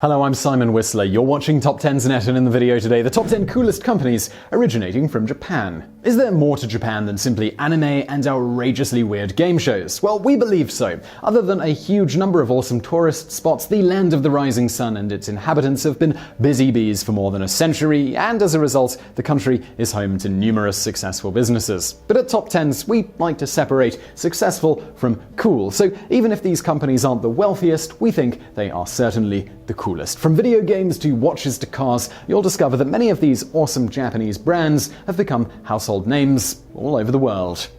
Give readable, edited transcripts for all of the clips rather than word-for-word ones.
Hello, I'm Simon Whistler. You're watching TopTenzNet, and in the video today, the top 10 coolest companies originating from Japan. Is there more to Japan than simply anime and outrageously weird game shows? Well, we believe so. Other than a huge number of awesome tourist spots, the land of the rising sun and its inhabitants have been busy bees for more than a century, and as a result, the country is home to numerous successful businesses. But at TopTenz, we like to separate successful from cool, so even if these companies aren't the wealthiest, we think they are certainly the coolest. From video games to watches to cars, you'll discover that many of these awesome Japanese brands have become household names all over the world.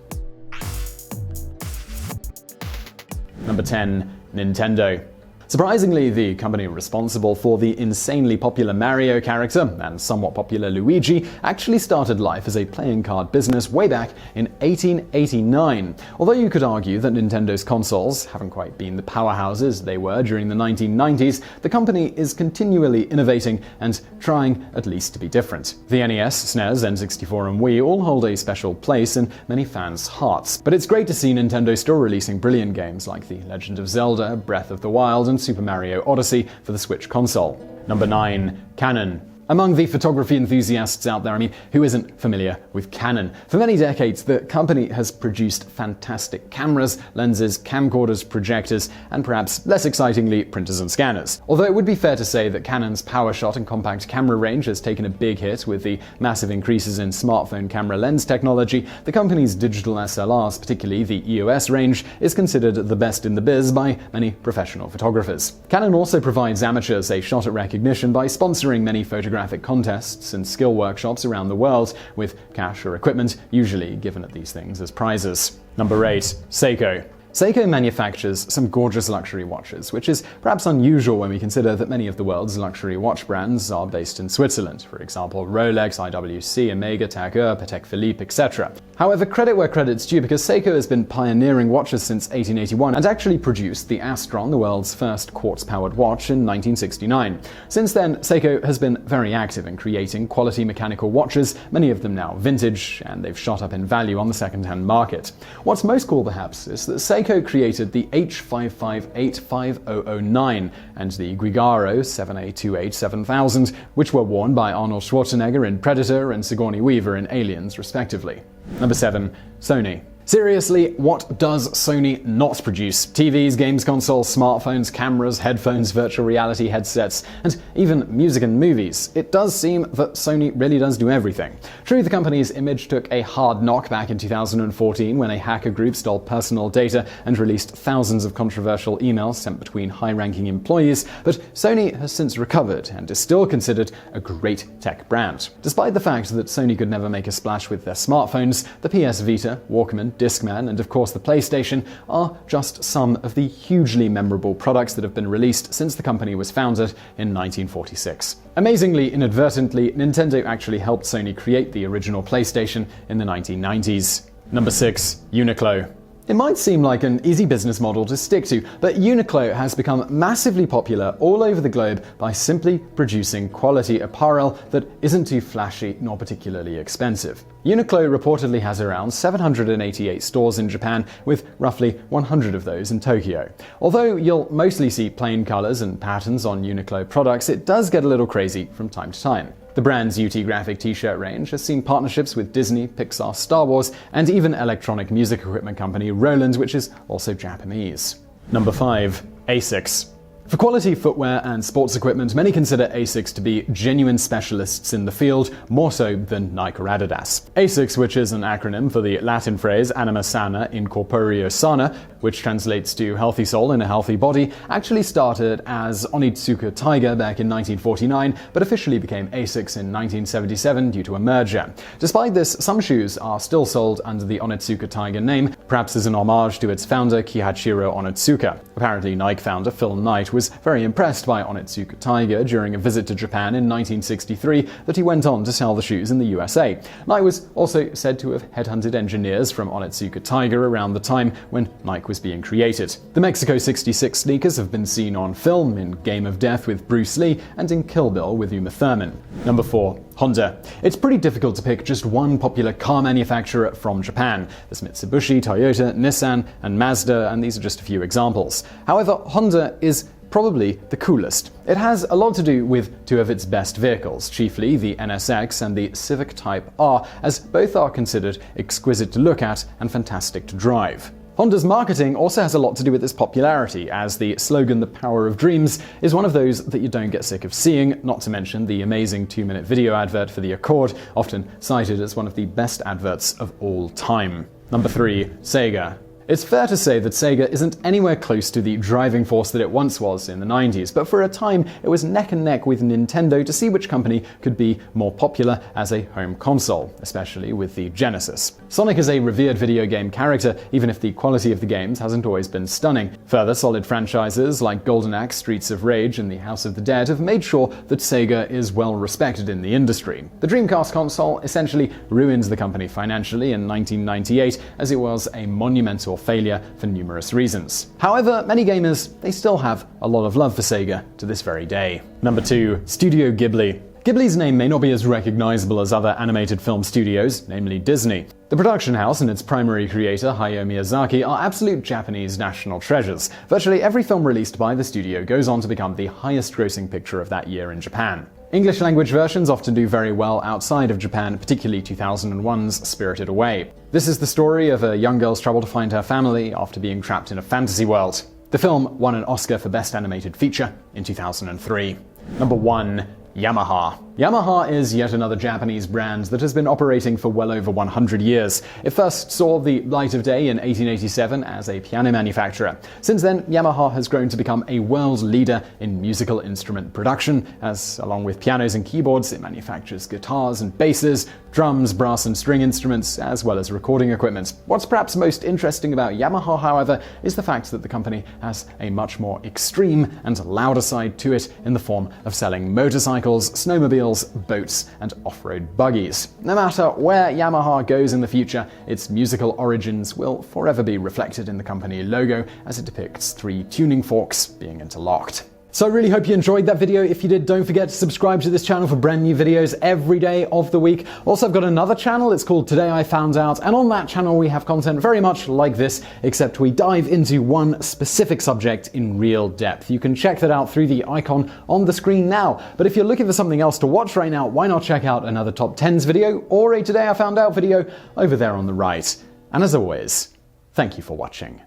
Number 10. Nintendo. Surprisingly, the company responsible for the insanely popular Mario character and somewhat popular Luigi actually started life as a playing card business way back in 1889. Although you could argue that Nintendo's consoles haven't quite been the powerhouses they were during the 1990s, the company is continually innovating and trying at least to be different. The NES, SNES, N64 and Wii all hold a special place in many fans' hearts. But it's great to see Nintendo still releasing brilliant games like The Legend of Zelda, Breath of the Wild, and Super Mario Odyssey for the Switch console. Number 9. Canon. Among the photography enthusiasts out there, who isn't familiar with Canon? For many decades, the company has produced fantastic cameras, lenses, camcorders, projectors, and perhaps less excitingly, printers and scanners. Although it would be fair to say that Canon's PowerShot and compact camera range has taken a big hit with the massive increases in smartphone camera lens technology, the company's digital SLRs, particularly the EOS range, is considered the best in the biz by many professional photographers. Canon also provides amateurs a shot at recognition by sponsoring many photographic contests and skill workshops around the world, with cash or equipment usually given at these things as prizes. Number 8. Seiko. Seiko manufactures some gorgeous luxury watches, which is perhaps unusual when we consider that many of the world's luxury watch brands are based in Switzerland, for example Rolex, IWC, Omega, Tag Heuer, Patek Philippe, etc. However, credit where credit's due, because Seiko has been pioneering watches since 1881 and actually produced the Astron, the world's first quartz-powered watch, in 1969. Since then, Seiko has been very active in creating quality mechanical watches, many of them now vintage, and they've shot up in value on the second-hand market. What's most cool, perhaps, is that Seiko created the H5585009 and the Guigaro 7A287000, which were worn by Arnold Schwarzenegger in Predator and Sigourney Weaver in Aliens, respectively. Number 7. Sony. Seriously, what does Sony not produce? TVs, games consoles, smartphones, cameras, headphones, virtual reality headsets, and even music and movies. It does seem that Sony really does do everything. True, the company's image took a hard knock back in 2014 when a hacker group stole personal data and released thousands of controversial emails sent between high-ranking employees, but Sony has since recovered and is still considered a great tech brand. Despite the fact that Sony could never make a splash with their smartphones, the PS Vita, Walkman, Discman, and of course the PlayStation are just some of the hugely memorable products that have been released since the company was founded in 1946. Amazingly, inadvertently, Nintendo actually helped Sony create the original PlayStation in the 1990s. Number 6. Uniqlo. It might seem like an easy business model to stick to, but Uniqlo has become massively popular all over the globe by simply producing quality apparel that isn't too flashy nor particularly expensive. Uniqlo reportedly has around 788 stores in Japan, with roughly 100 of those in Tokyo. Although you'll mostly see plain colors and patterns on Uniqlo products, it does get a little crazy from time to time. The brand's UT Graphic t-shirt range has seen partnerships with Disney, Pixar, Star Wars, and even electronic music equipment company Roland, which is also Japanese. Number 5. Asics. For quality footwear and sports equipment, many consider Asics to be genuine specialists in the field, more so than Nike or Adidas. Asics, which is an acronym for the Latin phrase anima sana in corporio sana, which translates to healthy soul in a healthy body, actually started as Onitsuka Tiger back in 1949, but officially became Asics in 1977 due to a merger. Despite this, some shoes are still sold under the Onitsuka Tiger name, perhaps as an homage to its founder Kihachiro Onitsuka. Apparently, Nike founder Phil Knight was very impressed by Onitsuka Tiger during a visit to Japan in 1963 that he went on to sell the shoes in the USA. Nike was also said to have headhunted engineers from Onitsuka Tiger around the time when Nike was being created. The Mexico 66 sneakers have been seen on film in Game of Death with Bruce Lee and in Kill Bill with Uma Thurman. Number 4. Honda. It's pretty difficult to pick just one popular car manufacturer from Japan. There's Mitsubishi, Toyota, Nissan, and Mazda, and these are just a few examples. However, Honda is probably the coolest. It has a lot to do with two of its best vehicles, chiefly the NSX and the Civic Type R, as both are considered exquisite to look at and fantastic to drive. Honda's marketing also has a lot to do with its popularity, as the slogan "The Power of Dreams" is one of those that you don't get sick of seeing, not to mention the amazing 2-minute video advert for the Accord, often cited as one of the best adverts of all time. Number 3. Sega. It's fair to say that Sega isn't anywhere close to the driving force that it once was in the 90s, but for a time it was neck and neck with Nintendo to see which company could be more popular as a home console, especially with the Genesis. Sonic is a revered video game character, even if the quality of the games hasn't always been stunning. Further, solid franchises like Golden Axe, Streets of Rage, and the House of the Dead have made sure that Sega is well respected in the industry. The Dreamcast console essentially ruined the company financially in 1998, as it was a monumental failure for numerous reasons. However, many gamers, they still have a lot of love for Sega to this very day. Number 2. Studio Ghibli. Ghibli's name may not be as recognizable as other animated film studios, namely Disney. The production house and its primary creator, Hayao Miyazaki, are absolute Japanese national treasures. Virtually every film released by the studio goes on to become the highest-grossing picture of that year in Japan. English-language versions often do very well outside of Japan, particularly 2001's Spirited Away. This is the story of a young girl's trouble to find her family after being trapped in a fantasy world. The film won an Oscar for Best Animated Feature in 2003. Number 1. Yamaha. Yamaha is yet another Japanese brand that has been operating for well over 100 years. It first saw the light of day in 1887 as a piano manufacturer. Since then, Yamaha has grown to become a world leader in musical instrument production, as along with pianos and keyboards, it manufactures guitars and basses, drums, brass and string instruments, as well as recording equipment. What's perhaps most interesting about Yamaha, however, is the fact that the company has a much more extreme and louder side to it in the form of selling motorcycles, snowmobiles, boats, and off-road buggies. No matter where Yamaha goes in the future, its musical origins will forever be reflected in the company logo, as it depicts 3 tuning forks being interlocked. So I really hope you enjoyed that video. If you did, don't forget to subscribe to this channel for brand new videos every day of the week. Also, I've got another channel, it's called Today I Found Out, and on that channel we have content very much like this, except we dive into one specific subject in real depth. You can check that out through the icon on the screen now. But if you're looking for something else to watch right now, why not check out another TopTenz video or a Today I Found Out video over there on the right. And as always, thank you for watching.